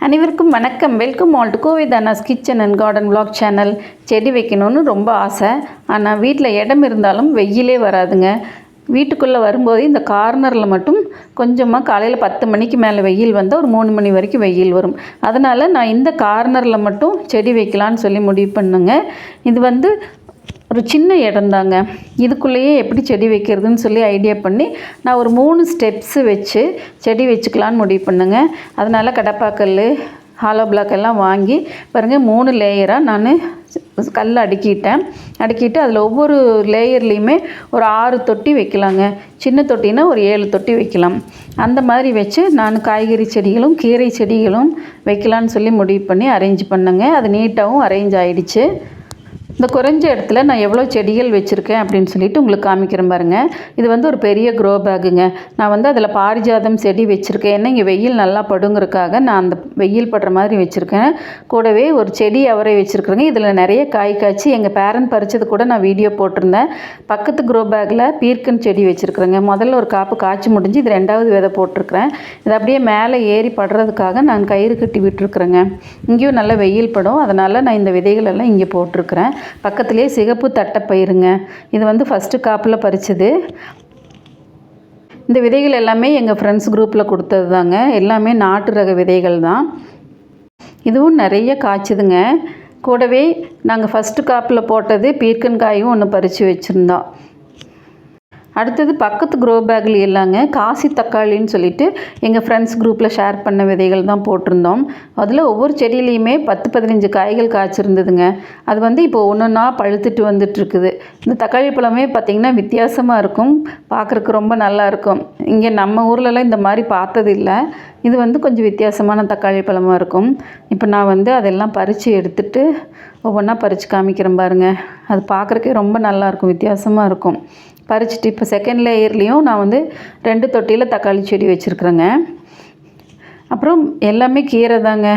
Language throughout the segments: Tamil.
அனைவருக்கும் வணக்கம். வெல்கம் ஆல் டு கோவிதானாஸ் kitchen and garden vlog channel. செடி வைக்கணும்னு ரொம்ப ஆசை. ஆனால் வீட்டில் இடம் இருந்தாலும் வெயிலே வராதுங்க. வீட்டுக்குள்ளே வரும்போது இந்த கார்னரில் மட்டும் கொஞ்சமாக காலையில் 10 மணிக்கு மேலே வெயில் வந்தால் ஒரு 3 மணி வரைக்கும் வெயில் வரும். அதனால் நான் இந்த கார்னரில் மட்டும் செடி வைக்கலான்னு சொல்லி முடிவு பண்ணுங்க. இது ஒரு சின்ன இடம்தாங்க. இதுக்குள்ளேயே எப்படி செடி வைக்கிறதுன்னு சொல்லி ஐடியா பண்ணி நான் ஒரு 3 ஸ்டெப்ஸு வச்சு செடி வச்சுக்கலான்னு முடிவு பண்ணுங்க. அதனால் கடப்பாக்கல், ஹாலோ பிளாக் எல்லாம் வாங்கி பாருங்கள் 3 லேயராக நான் கல் அடுக்கிட்டு அதில் ஒவ்வொரு லேயர்லேயுமே ஒரு 6 தொட்டி வைக்கலாங்க. சின்ன தொட்டினா ஒரு 7 தொட்டி வைக்கலாம். அந்த மாதிரி வச்சு நான் காய்கறி செடிகளும் கீரை செடிகளும் வைக்கலான்னு சொல்லி முடிவு பண்ணி அரேஞ்ச் பண்ணேங்க. அது நீட்டாகவும் அரேஞ்ச் ஆகிடுச்சு. இந்த குறைஞ்ச இடத்துல நான் எவ்வளோ செடிகள் வச்சுருக்கேன் அப்படின்னு சொல்லிட்டு உங்களுக்கு காமிக்கிறேன் பாருங்கள். இது ஒரு பெரிய க்ரோ பேக்குங்க. நான் அதில் பாரிஜாதம் செடி வச்சுருக்கேன். ஏன்னா இங்கே வெயில் நல்லா படுங்கிறதுக்காக நான் அந்த வெயில் படுற மாதிரி வச்சுருக்கேன். கூடவே ஒரு செடி அவரை வச்சுருக்குறேங்க. இதில் நிறைய காய் காய்ச்சி எங்கள் பேரண்ட் பறித்தது கூட நான் வீடியோ போட்டிருந்தேன். பக்கத்து க்ரோ பேக்கில் பீர்க்கன் செடி வச்சுருக்குறேங்க. முதல்ல ஒரு காப்பு காய்ச்சி முடிஞ்சு இது 2வது விதை போட்டிருக்கிறேன். இது அப்படியே மேலே ஏறி படுறதுக்காக நான் கயிறு கட்டி விட்டுருக்குறேங்க. இங்கேயும் நல்லா வெயில் படும். அதனால் நான் இந்த விதைகளெல்லாம் இங்கே போட்டிருக்கிறேன். பக்கத்துலேயே சிகப்பு தட்டைப்பயிருங்க. இது ஃபஸ்ட்டு காப்பில் பறிச்சது. இந்த விதைகள் எல்லாமே எங்கள் ஃப்ரெண்ட்ஸ் குரூப்பில் கொடுத்தது தாங்க. எல்லாமே நாட்டு ரக விதைகள் தான். இதுவும் நிறைய காய்ச்சுதுங்க. கூடவே நாங்கள் ஃபஸ்ட்டு காப்பில் போட்டது பீர்க்கன் காயும் ஒன்று பறித்து வச்சுருந்தோம். அடுத்தது பக்கத்து க்ரோ பேக்கில் எல்லாங்க காசி தக்காளின்னு சொல்லிட்டு எங்கள் ஃப்ரெண்ட்ஸ் குரூப்பில் ஷேர் பண்ண விதைகள் தான் போட்டிருந்தோம். அதில் ஒவ்வொரு செடியிலையுமே 10-15 காய்கள் காய்ச்சிருந்ததுங்க. அது இப்போ ஒன்றா பழுத்துட்டு வந்துட்டுருக்குது. இந்த தக்காளி பழமே பார்த்திங்கன்னா வித்தியாசமாக இருக்கும். பார்க்குறக்கு ரொம்ப நல்லாயிருக்கும். இங்கே நம்ம ஊர்லலாம் இந்த மாதிரி பார்த்ததில்லை. இது கொஞ்சம் வித்தியாசமான தக்காளி பழமாக இருக்கும். இப்போ நான் அதெல்லாம் பறித்து எடுத்துகிட்டு ஒவ்வொன்றா பறித்து காமிக்கிறேன் பாருங்கள். அது பார்க்குறக்கே ரொம்ப நல்லாயிருக்கும், வித்தியாசமாக இருக்கும். பறிச்சுட்டு இப்போ செகண்ட் லேயர்லேயும் நான் 2 தொட்டியில் தக்காளி செடி வச்சுருக்குறேங்க. அப்புறம் எல்லாமே கீரை தாங்க.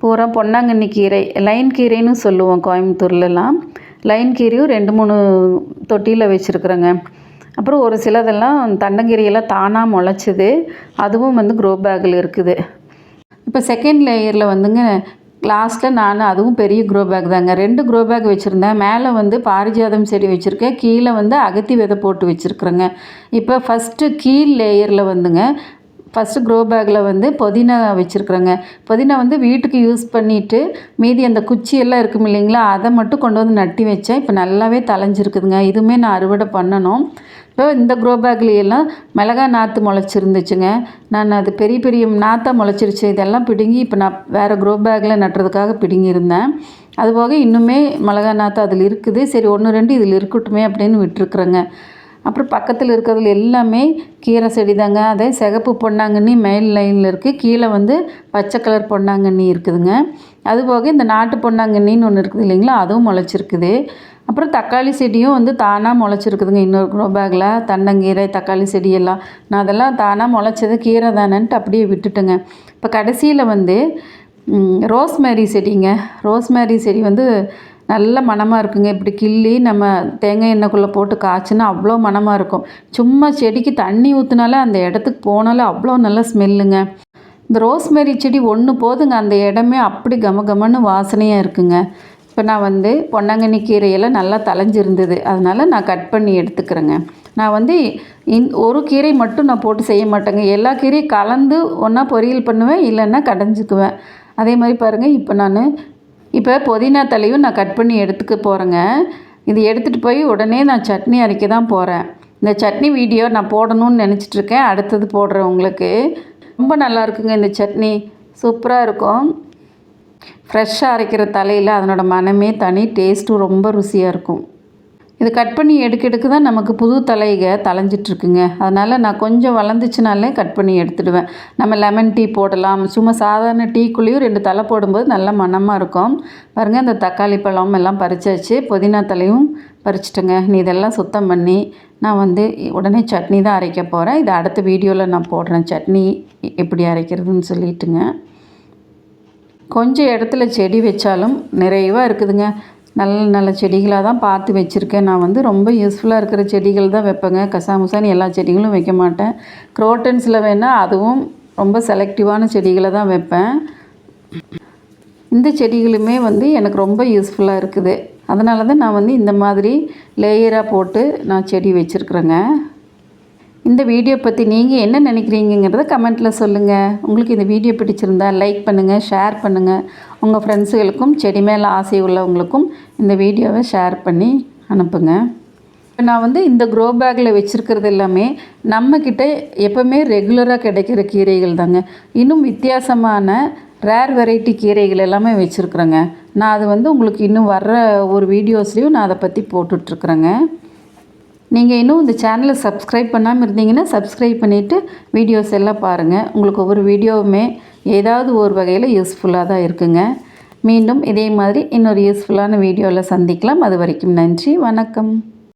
பூரா பொன்னாங்கண்ணி கீரை, லைன் கீரைன்னு சொல்லுவோம் கோயம்புத்தூர்லலாம். லைன் கீரையும் 2-3 தொட்டியில் வச்சுருக்குறேங்க. அப்புறம் ஒரு சிலதெல்லாம் தண்டங்கீரையெல்லாம் தானாக முளைச்சிது. அதுவும் க்ரோ பேக்கில் இருக்குது. இப்போ செகண்ட் லேயரில் லாஸ்ட்டில் நான் அதுவும் பெரிய க்ரோ பேக் தாங்க. 2 க்ரோ பேக் வச்சுருந்தேன். மேலே பாரிஜாதம் செடி வச்சுருக்கேன். கீழே அகத்தி விதை போட்டு வச்சுருக்குறேங்க. இப்போ ஃபஸ்ட்டு கீழ் லேயரில் ஃபஸ்ட்டு க்ரோ பேக்கில் புதினா வச்சுருக்குறேங்க. புதினா வீட்டுக்கு யூஸ் பண்ணிவிட்டு மீதி அந்த குச்சியெல்லாம் இருக்கும் இல்லைங்களா, அதை மட்டும் கொண்டு நட்டி வச்சேன். இப்போ நல்லாவே தளைஞ்சிருக்குதுங்க. இதுவுமே நான் அறுவடை பண்ணணும். இப்போ இந்த க்ரோ பேக்லையெல்லாம் மிளகா நாற்று முளைச்சிருந்துச்சுங்க. நான் அது பெரிய பெரிய நாற்றாக முளைச்சிருச்சு. இதெல்லாம் பிடுங்கி இப்போ நான் வேறு க்ரோ பேக்கில் நட்டுறதுக்காக பிடுங்கியிருந்தேன். அதுபோக இன்னுமே மிளகா நாற்று அதில் இருக்குது. சரி 1-2 இதில் இருக்கட்டுமே அப்படின்னு விட்டுருக்குறேங்க. அப்புறம் பக்கத்தில் இருக்கிறதுல எல்லாமே கீரை செடி தாங்க. அதே சிகப்பு பொன்னாங்கண்ணி மேல் லைனில் இருக்குது. கீழே பச்சை கலர் பொன்னாங்கண்ணி இருக்குதுங்க. அதுபோக இந்த நாட்டு பொன்னாங்கண்ணின்னு ஒன்று இருக்குது இல்லைங்களா, அதுவும் முளைச்சிருக்குது. அப்புறம் தக்காளி செடியும் தானாக முளைச்சிருக்குதுங்க. இன்னொரு க்ரோ பேக்கில் தண்டங்கீரை, தக்காளி செடியெல்லாம் நான் அதெல்லாம் தானாக முளைச்சது கீரை தானேன்ட்டு அப்படியே விட்டுட்டேங்க. இப்போ கடைசியில் ரோஸ்மேரி செடிங்க. ரோஸ்மேரி செடி நல்ல மணமாக இருக்குங்க. இப்படி கிள்ளி நம்ம தேங்காய் எண்ணெய்க்குள்ளே போட்டு காய்ச்சினா அவ்வளோ மணமாக இருக்கும். சும்மா செடிக்கு தண்ணி ஊற்றினாலே அந்த இடத்துக்கு போனாலே அவ்வளோ நல்ல ஸ்மெல்லுங்க. இந்த ரோஸ்மேரி செடி ஒன்று போதுங்க, அந்த இடமே அப்படி கமகமன்னு வாசனையாக இருக்குங்க. இப்போ நான் பொன்னாங்கண்ணி கீரையெல்லாம் நல்லா தளைஞ்சிருந்தது. அதனால் நான் கட் பண்ணி எடுத்துக்கிறேங்க. நான் ஒரு கீரை மட்டும் நான் போட்டு செய்ய மாட்டேங்க. எல்லா கீரையும் கலந்து ஒன்றா பொரியல் பண்ணுவேன், இல்லைன்னா கடைஞ்சிக்குவேன். அதே மாதிரி பாருங்கள், இப்போ புதினா தலையும் நான் கட் பண்ணி எடுத்துக்க போகிறேங்க. இது எடுத்துகிட்டு போய் உடனே நான் சட்னி அரைக்க தான் போகிறேன். இந்த சட்னி வீடியோ நான் போடணும்னு நினச்சிட்ருக்கேன். அடுத்தது போடுறேன் உங்களுக்கு. ரொம்ப நல்லா இருக்குங்க இந்த சட்னி, சூப்பராக இருக்கும். ஃப்ரெஷ்ஷாக அரைக்கிற தலையில் அதனோட மனமே தனி, டேஸ்ட்டும் ரொம்ப ருசியாக இருக்கும். இது கட் பண்ணி எடுக்க தான் நமக்கு புது தளைஞ்சிட்ருக்குங்க. அதனால் நான் கொஞ்சம் வளர்ந்துச்சுனாலே கட் பண்ணி எடுத்துடுவேன். நம்ம லெமன் டீ போடலாம். சும்மா சாதாரண டீக்குள்ளேயும் 2 தலை போடும்போது நல்ல மணமாக இருக்கும். பாருங்கள், இந்த தக்காளி பழம் எல்லாம் பறிச்சாச்சு. புதினா தலையும் பறிச்சிட்டேங்க. நீ இதெல்லாம் சுத்தம் பண்ணி நான் உடனே சட்னி தான் அரைக்க போகிறேன். இது அடுத்த வீடியோவில் நான் போடுறேன், சட்னி எப்படி அரைக்கிறதுன்னு சொல்லிட்டுங்க. கொஞ்சம் இடத்துல செடி வச்சாலும் நிறைவாக இருக்குதுங்க. நல்ல நல்ல செடிகளாக தான் பார்த்து வச்சுருக்கேன். நான் ரொம்ப யூஸ்ஃபுல்லாக இருக்கிற செடிகள் தான் வைப்பேங்க. கசாமுசான்னு எல்லா செடிகளும் வைக்க மாட்டேன். குரோட்டன்ஸில் வேணால் அதுவும் ரொம்ப செலக்டிவான செடிகளை தான் வைப்பேன். இந்த செடிகளுமே வந்து எனக்கு ரொம்ப யூஸ்ஃபுல்லாக இருக்குது. அதனால தான் நான் வந்து இந்த மாதிரி லேயராக போட்டு நான் செடி வச்சுருக்குறேங்க. இந்த வீடியோ பற்றி நீங்கள் என்ன நினைக்கிறீங்கிறத கமெண்ட்டில் சொல்லுங்கள். உங்களுக்கு இந்த வீடியோ பிடிச்சிருந்தா லைக் பண்ணுங்கள், ஷேர் பண்ணுங்கள். உங்கள் ஃப்ரெண்ட்ஸுகளுக்கும் செடி மேலே ஆசை உள்ளவங்களுக்கும் இந்த வீடியோவை ஷேர் பண்ணி அனுப்புங்க. நான் வந்து இந்த க்ரோ பேக்கில் வச்சுருக்கிறது எல்லாமே நம்மக்கிட்ட எப்போவுமே ரெகுலராக கிடைக்கிற கீரைகள் தாங்க. இன்னும் வித்தியாசமான ரேர் வெரைட்டி கீரைகள் எல்லாமே வச்சுருக்குறேங்க. நான் அது வந்து உங்களுக்கு இன்னும் வர்ற ஒரு வீடியோஸ்லேயும் நான் அதை பற்றி போட்டுட்ருக்குறேங்க. நீங்கள் இன்னும் இந்த சேனலை சப்ஸ்கிரைப் பண்ணாமல் இருந்தீங்கன்னா சப்ஸ்கிரைப் பண்ணிவிட்டு வீடியோஸ் எல்லாம் பாருங்கள். உங்களுக்கு ஒவ்வொரு வீடியோவுமே ஏதாவது ஒரு வகையில் யூஸ்ஃபுல்லாக தான் இருக்குங்க. மீண்டும் இதே மாதிரி இன்னொரு யூஸ்ஃபுல்லான வீடியோவில் சந்திக்கலாம். அது வரைக்கும் நன்றி, வணக்கம்.